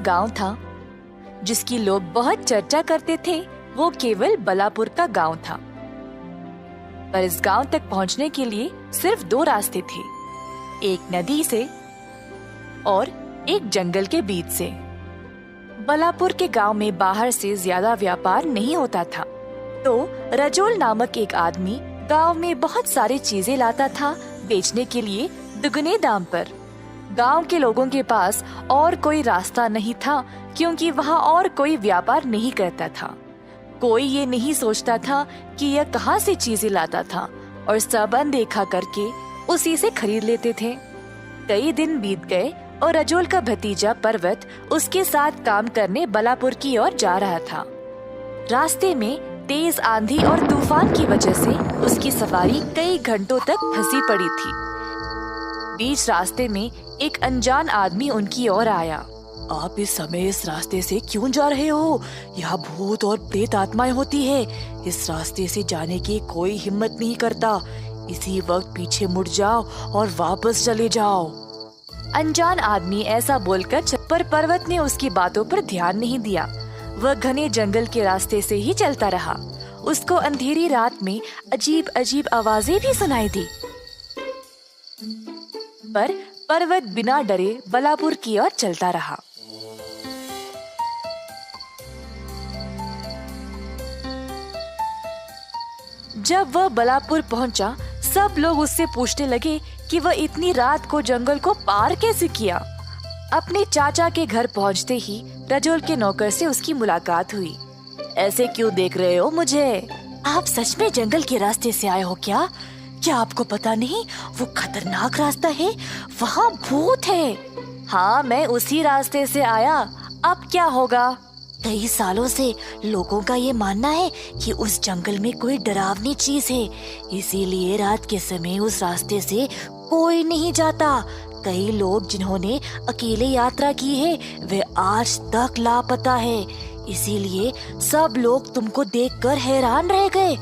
गांव था जिसकी लोग बहुत चर्चा करते थे, वो केवल बलापुर का गांव था। पर इस गांव तक पहुंचने के लिए सिर्फ 2 रास्ते थे, एक नदी से और एक जंगल के बीच से। बलापुर के गांव में बाहर से ज्यादा व्यापार नहीं होता था, तो रजोल नामक एक आदमी गांव में बहुत सारी चीजें लाता था बेचने के लिए दुगने दाम पर। गांव के लोगों के पास और कोई रास्ता नहीं था, क्योंकि वहाँ और कोई व्यापार नहीं करता था। कोई ये नहीं सोचता था कि यह कहाँ से चीजें लाता था, और सब अनदेखा करके उसी से खरीद लेते थे। कई दिन बीत गए और रजोल का भतीजा पर्वत उसके साथ काम करने बलापुर की ओर जा रहा था। रास्ते में तेज आंधी और तूफान की वजह से उसकी सवारी कई घंटों तक फंसी पड़ी थी। बीच रास्ते में एक अनजान आदमी उनकी ओर आया। आप इस समय इस रास्ते से क्यों जा रहे हो? यहाँ भूत और प्रेत आत्माएं होती है। इस रास्ते से जाने की कोई हिम्मत नहीं करता। इसी वक्त पीछे मुड़ जाओ और वापस चले जाओ। अनजान आदमी ऐसा बोलकर पर पर्वत ने उसकी बातों पर ध्यान नहीं दिया। वह घने जंगल के रास्ते से ही चलता रहा। उसको अंधेरी रात में अजीब अजीब आवाजें भी सुनाई दी, पर पर्वत बिना डरे बलापुर की ओर चलता रहा। जब वह बलापुर पहुंचा, सब लोग उससे पूछने लगे कि वह इतनी रात को जंगल को पार कैसे किया। अपने चाचा के घर पहुंचते ही रजोल के नौकर से उसकी मुलाकात हुई। ऐसे क्यों देख रहे हो मुझे? आप सच में जंगल के रास्ते से आए हो क्या? क्या आपको पता नहीं वो खतरनाक रास्ता है, वहाँ भूत है। हाँ, मैं उसी रास्ते से आया। अब क्या होगा? कई सालों से लोगों का ये मानना है कि उस जंगल में कोई डरावनी चीज है, इसीलिए रात के समय उस रास्ते से कोई नहीं जाता। कई लोग जिन्होंने अकेले यात्रा की है वे आज तक लापता है, इसीलिए सब लोग तुमको देखकर हैरान रह गए।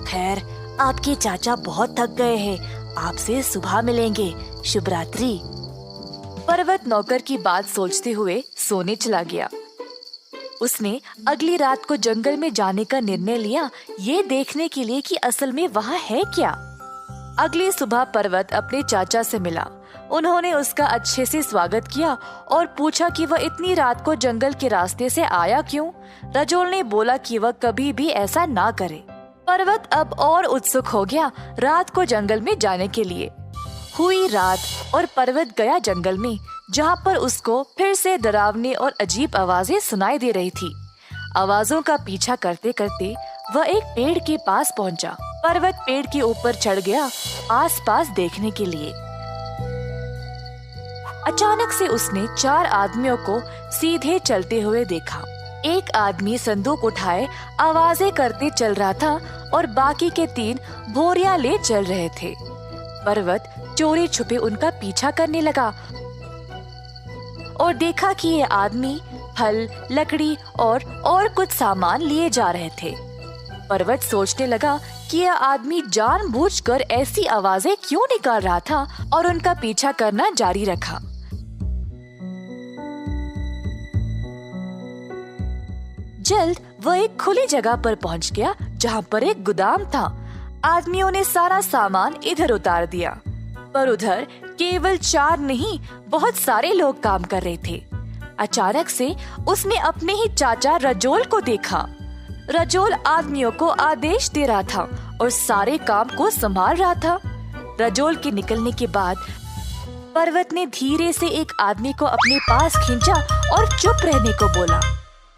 खैर, आपके चाचा बहुत थक गए हैं, आपसे सुबह मिलेंगे। शुभ रात्रि। पर्वत नौकर की बात सोचते हुए सोने चला गया। उसने अगली रात को जंगल में जाने का निर्णय लिया, ये देखने के लिए कि असल में वहाँ है क्या। अगली सुबह पर्वत अपने चाचा से मिला। उन्होंने उसका अच्छे से स्वागत किया और पूछा कि वह इतनी रात को जंगल के रास्ते से आया क्यों। रजोल ने बोला कि वह कभी भी ऐसा ना करे। पर्वत अब और उत्सुक हो गया रात को जंगल में जाने के लिए। हुई रात और पर्वत गया जंगल में, जहाँ पर उसको फिर से डरावनी और अजीब आवाजें सुनाई दे रही थी। आवाजों का पीछा करते करते वह एक पेड़ के पास पहुँचा। पर्वत पेड़ के ऊपर चढ़ गया आसपास देखने के लिए। अचानक से उसने 4 आदमियों को सीधे चलते हुए देखा। एक आदमी संदूक उठाए आवाजें करते चल रहा था और बाकी के 3 बोरियां ले चल रहे थे। पर्वत चोरी छुपे उनका पीछा करने लगा और देखा कि ये आदमी फल, लकड़ी और कुछ सामान लिए जा रहे थे। पर्वत सोचने लगा कि यह आदमी जानबूझकर ऐसी आवाजें क्यों निकाल रहा था और उनका पीछा करना जारी रखा। जल्द वह एक खुली जगह पर पहुंच गया, जहां पर एक गोदाम था। आदमियों ने सारा सामान इधर उतार दिया, पर उधर केवल 4 नहीं, बहुत सारे लोग काम कर रहे थे। अचानक से उसने अपने ही चाचा रजोल को देखा। रजोल आदमियों को आदेश दे रहा था और सारे काम को संभाल रहा था। रजोल के निकलने के बाद पर्वत ने धीरे से एक आदमी को अपने पास खींचा और चुप रहने को बोला।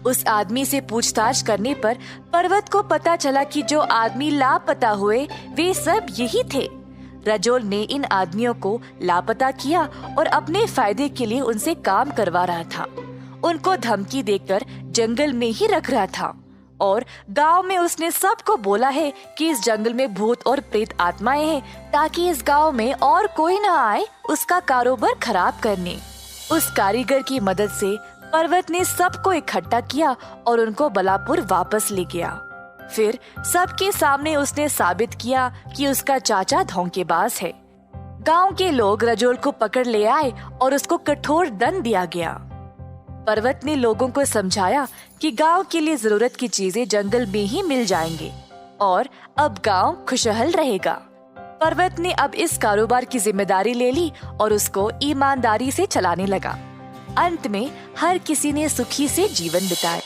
उस आदमी से पूछताछ करने पर पर्वत को पता चला कि जो आदमी लापता हुए वे सब यही थे। रजोल ने इन आदमियों को लापता किया और अपने फायदे के लिए उनसे काम करवा रहा था। उनको धमकी देकर जंगल में ही रख रहा था और गांव में उसने सबको बोला है कि इस जंगल में भूत और प्रेत आत्माएं हैं, ताकि इस गांव में और कोई न आए उसका कारोबार खराब करने। उस कारीगर की मदद से पर्वत ने सबको इकट्ठा किया और उनको बलापुर वापस ले गया। फिर सबके सामने उसने साबित किया कि उसका चाचा धोखेबाज है। गांव के लोग रजोल को पकड़ ले आए और उसको कठोर दंड दिया गया। पर्वत ने लोगों को समझाया कि गांव के लिए जरूरत की चीजें जंगल में ही मिल जाएंगे और अब गांव खुशहाल रहेगा। पर्वत ने अब इस कारोबार की जिम्मेदारी ले ली और उसको ईमानदारी से चलाने लगा। अंत में हर किसी ने सुखी से जीवन बिताया।